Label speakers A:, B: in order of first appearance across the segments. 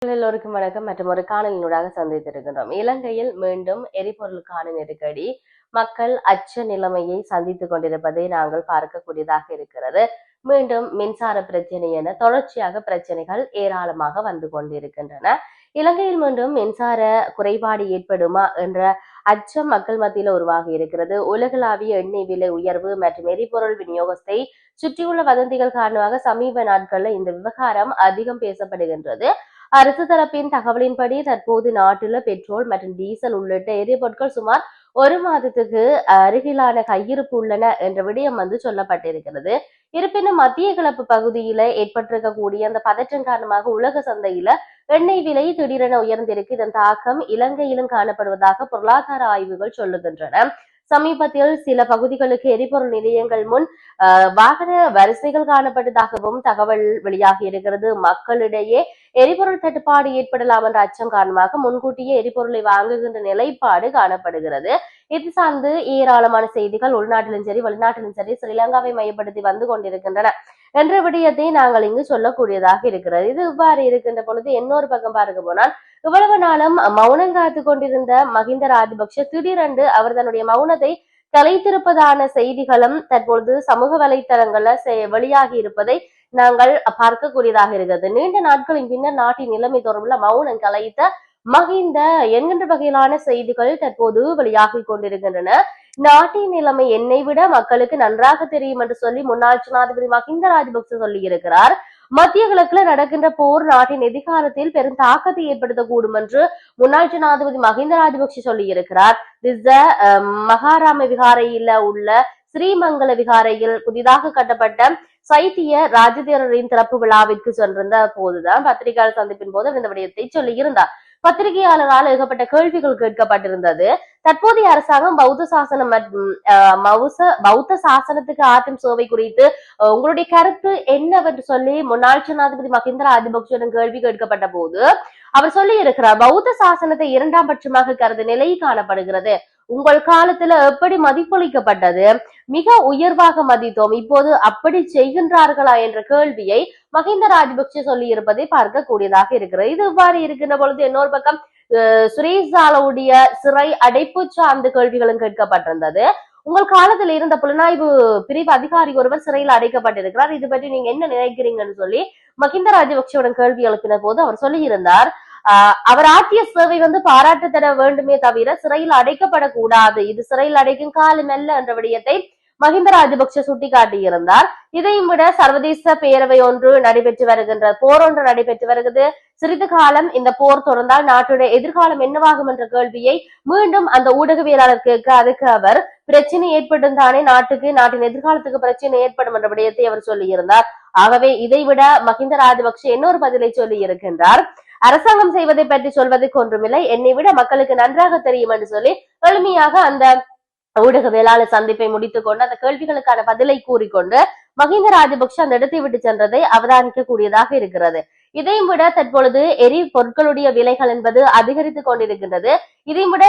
A: எல்லோருக்கும் வணக்கம். மற்றும் ஒரு காணொலியினூடாக சந்தித்திருக்கின்றோம். இலங்கையில் மீண்டும் எரிபொருளுக்கான நெருக்கடி, மக்கள் அச்ச நிலைமையை சந்தித்துக் கொண்டிருப்பதை நாங்கள் பார்க்கக்கூடியதாக இருக்கிறது. மீண்டும் மின்சார பிரச்சனை என தொடர்ச்சியாக பிரச்சனைகள் ஏராளமாக வந்து கொண்டிருக்கின்றன. இலங்கையில் மீண்டும் மின்சார குறைபாடு ஏற்படுமா என்ற அச்சம் மக்கள் மத்தியில் உருவாகி இருக்கிறது. உலகளாவிய எண்ணெய் விலை உயர்வு மற்றும் எரிபொருள் விநியோகத்தை சுற்றியுள்ள வதந்திகள் காரணமாக சமீப நாட்களில் இந்த விவகாரம் அதிகம் பேசப்படுகின்றது. அரசு தரப்பின் தகவலின்படி தற்போது நாட்டில் பெட்ரோல் மற்றும் டீசல் உள்ளிட்ட எரிபொருட்கள் சுமார் ஒரு மாதத்துக்கு அருகிலான கையிருப்பு உள்ளன என்ற விடயம் சொல்லப்பட்டிருக்கிறது. இருப்பினும் மத்திய கிழக்கு பகுதியில ஏற்பட்டிருக்கக்கூடிய அந்த பதற்றம் காரணமாக உலக சந்தையில எண்ணெய் விலை திடீரென உயர்ந்திருக்கு. இதன் தாக்கம் இலங்கையிலும் காணப்படுவதாக பொருளாதார ஆய்வுகள் சொல்லுகின்றன. சமீபத்தில் சில பகுதிகளுக்கு எரிபொருள் நிலையங்கள் முன் வாகன வரிசைகள் காணப்பட்டதாகவும் தகவல் வெளியாகி இருக்கிறது. மக்களிடையே எரிபொருள் தட்டுப்பாடு ஏற்படலாம் என்ற அச்சம் காரணமாக முன்கூட்டியே எரிபொருளை வாங்குகின்ற நிலைப்பாடு காணப்படுகிறது. இது சார்ந்து ஏராளமான செய்திகள் உள்நாட்டிலும் சரி வெளிநாட்டிலும் சரி ஸ்ரீலங்காவை மையப்படுத்தி வந்து கொண்டிருக்கின்றன என்ற விடயத்தை நாங்கள் இங்கு சொல்லக்கூடியதாக இருக்கிறது. இது இவ்வாறு இருக்கின்ற பொழுது இன்னொரு பக்கம் பார்க்க போனால் இவ்வளவு நாளும் மௌனம் காத்து கொண்டிருந்த மஹிந்த ராஜபக்ஷ திடீரென்று அவர் தன்னுடைய மௌனத்தை கலைத்திருப்பதான செய்திகளும் தற்பொழுது சமூக வலைத்தளங்கள்ல வெளியாகி இருப்பதை நாங்கள் பார்க்கக்கூடியதாக இருக்கிறது. நீண்ட நாட்களின் பின்னர் நாட்டின் நிலைமை தொடர்புள்ள மௌனம் கலைத்த மஹிந்த என்கின்ற வகையிலான செய்திகள் தற்போது வெளியாகி கொண்டிருக்கின்றன. நாட்டின் நிலைமை என்னை விட மக்களுக்கு நன்றாக தெரியும் என்று சொல்லி முன்னாள் ஜனாதிபதி மஹிந்த ராஜபக்ச சொல்லி இருக்கிறார். மத்திய கிழக்குல நடக்கின்ற போர் நாட்டின் எதிர்காலத்தில் பெரும் தாக்கத்தை ஏற்படுத்தக்கூடும் என்று முன்னாள் ஜனாதிபதி மஹிந்த ராஜபக்ஷ சொல்லி இருக்கிறார். மகாராம விகாரையில உள்ள ஸ்ரீமங்கல விகாரையில் புதிதாக கட்டப்பட்ட சைத்திய ராஜதேரரின் திறப்பு விழாவிற்கு சென்றிருந்த போதுதான் பத்திரிகையாளர் சந்திப்பின் போது இந்த விடயத்தை சொல்லி இருந்தார். பத்திரிகையாளரால் ஏகப்பட்ட கேள்விகள் கேட்கப்பட்டிருந்தது. தற்போதைய அரசாங்கம் பௌத்த சாசனம் பௌத்த சாசனத்துக்கு ஆற்றும் சேவை குறித்து உங்களுடைய கருத்து என்னவென்று சொல்லி முன்னாள் ஜனாதிபதி மஹிந்த ராஜபக்சவிடம் கேள்வி கேட்கப்பட்ட போது அவர் சொல்லி இருக்கிறார், பௌத்த சாசனத்தை இரண்டாம் பட்சமாக கருது நிலை காணப்படுகிறது. உங்கள் காலத்துல எப்படி மதிப்பளிக்கப்பட்டது, மிக உயர்வாக மதித்தோம், இப்போது அப்படி செய்கின்றார்களா என்ற கேள்வியை மஹிந்த ராஜபக்ச சொல்லி இருப்பதை பார்க்கக்கூடியதாக இருக்கிறது. இது இவ்வாறு இருக்கின்ற பொழுது இன்னொரு பக்கம் சுரேஷ் சாலவுடைய சிறை அடைப்பு சார்ந்த கேள்விகளும் கேட்கப்பட்டிருந்தது. உங்கள் காலத்தில் இருந்த புலனாய்வு பிரிவு அதிகாரி ஒருவர் சிறையில் அடைக்கப்பட்டிருக்கிறார், இது பற்றி நீங்க என்ன நினைக்கிறீங்கன்னு சொல்லி மஹிந்த ராஜபக்சவுடன் கேள்வி எழுப்பின போது அவர் சொல்லியிருந்தார், அவர் ஆற்றிய சேவை பாராட்டு தர வேண்டுமே தவிர சிறையில் அடைக்கப்படக்கூடாது, இது சிறையில் அடைக்கும் காலம் அல்ல என்ற விடயத்தை மஹிந்த ராஜபக்ச சுட்டிக்காட்டியிருந்தார். இதையும் விட சர்வதேச பேரவை ஒன்று நடைபெற்று வருகின்ற போர் ஒன்று நடைபெற்று வருகிறது. சிறிது காலம் இந்த போர் தொடர்ந்தால் நாட்டுடைய எதிர்காலம் என்னவாகும் என்ற கேள்வியை மீண்டும் அந்த ஊடகவியலாளர் கேட்க, அதுக்கு அவர் பிரச்சனை ஏற்படும் தானே நாட்டுக்கு, நாட்டின் எதிர்காலத்துக்கு பிரச்சனை ஏற்படும் என்ற விடயத்தை அவர் சொல்லியிருந்தார். ஆகவே இதைவிட மஹிந்த ராஜபக்ஷ இன்னொரு பதிலை சொல்லி இருக்கின்றார், அரசாங்கம் செய்வதை பற்றி சொல்வதற்கு ஒன்றுமில்லை, என்னை விட மக்களுக்கு நன்றாக தெரியும் என்று சொல்லி எளிமையாக அந்த ஊடகவியலாளர் சந்திப்பை முடித்துக் கொண்டு அந்த கேள்விகளுக்கான பதிலை கூறிக்கொண்டு மஹிந்த ராஜபக்ஷ அந்த இடத்தை விட்டு சென்றதை அவதானிக்க கூடியதாக இருக்கிறது. இதையும் விட தற்பொழுது பொருட்களுடைய விலைகள் என்பது அதிகரித்துக் கொண்டிருக்கின்றது. இதையும் விட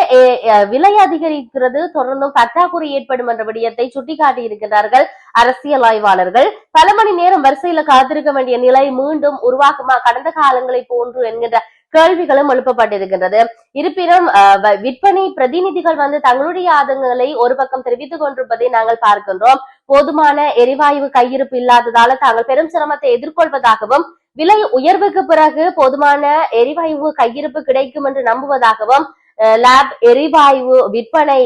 A: விலை அதிகரிக்கிறது, தொடர்ந்தும் பற்றாக்குறை ஏற்படும் என்ற விடயத்தை சுட்டிக்காட்டி இருக்கின்றார்கள் அரசியல் ஆய்வாளர்கள். பல மணி நேரம் வரிசையில காத்திருக்க வேண்டிய நிலை மீண்டும் உருவாகுமா கடந்த காலங்களை போன்று என்கின்ற கேள்விகளும் எழுப்பப்பட்டிருக்கின்றது. இருப்பினும் விற்பனை பிரதிநிதிகள் தங்களுடைய ஆதங்கங்களை ஒரு பக்கம் தெரிவித்துக் கொண்டிருப்பதை நாங்கள் பார்க்கின்றோம். போதுமான எரிவாயு கையிருப்பு இல்லாததால தாங்கள் பெரும் சிரமத்தை எதிர்கொள்வதாகவும் விலை உயர்வுக்கு பிறகு போதுமான எரிவாயு கையிருப்பு கிடைக்கும் என்று நம்புவதாகவும் லேப் எரிவாயு விற்பனை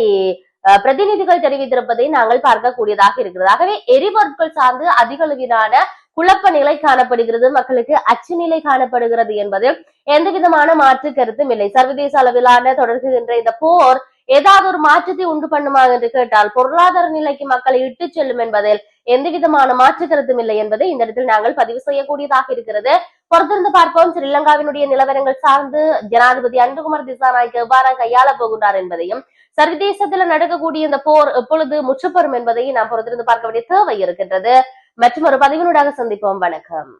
A: பிரதிநிதிகள் தெரிவித்திருப்பதை நாங்கள் பார்க்கக்கூடியதாக இருக்கிறது. ஆகவே எரிபொருட்கள் சார்ந்து அதிக அளவிலான குழப்ப நிலை காணப்படுகிறது, மக்களுக்கு அச்சு நிலை காணப்படுகிறது என்பது எந்த விதமான மாற்று கருத்தும் இல்லை. சர்வதேச அளவிலான தொடர்கின்ற இந்த போர் ஏதாவது ஒரு மாற்றத்தை உண்டு பண்ணுமா என்று கேட்டால் பொருளாதார நிலைக்கு மக்களை இட்டு செல்லும் என்பதில் எந்த விதமான மாற்று கருத்தும் இல்லை என்பதை இந்த இடத்தில் நாங்கள் பதிவு செய்யக்கூடியதாக இருக்கிறது. பொறுத்திருந்து பார்ப்போம் ஸ்ரீலங்காவினுடைய நிலவரங்கள் சார்ந்து ஜனாதிபதி அனுரகுமார் திசாநாயக்க எவ்வாறு கையாள போகின்றார் என்பதையும் சர்வதேசத்தில் நடக்கக்கூடிய இந்த போர் எப்பொழுது முற்றுப்பெறும் என்பதையும் நாம் பொறுத்திருந்து பார்க்க வேண்டிய தேவை இருக்கின்றது. மற்றும் ஒரு பதிவினூடாக சந்திப்போம். வணக்கம்.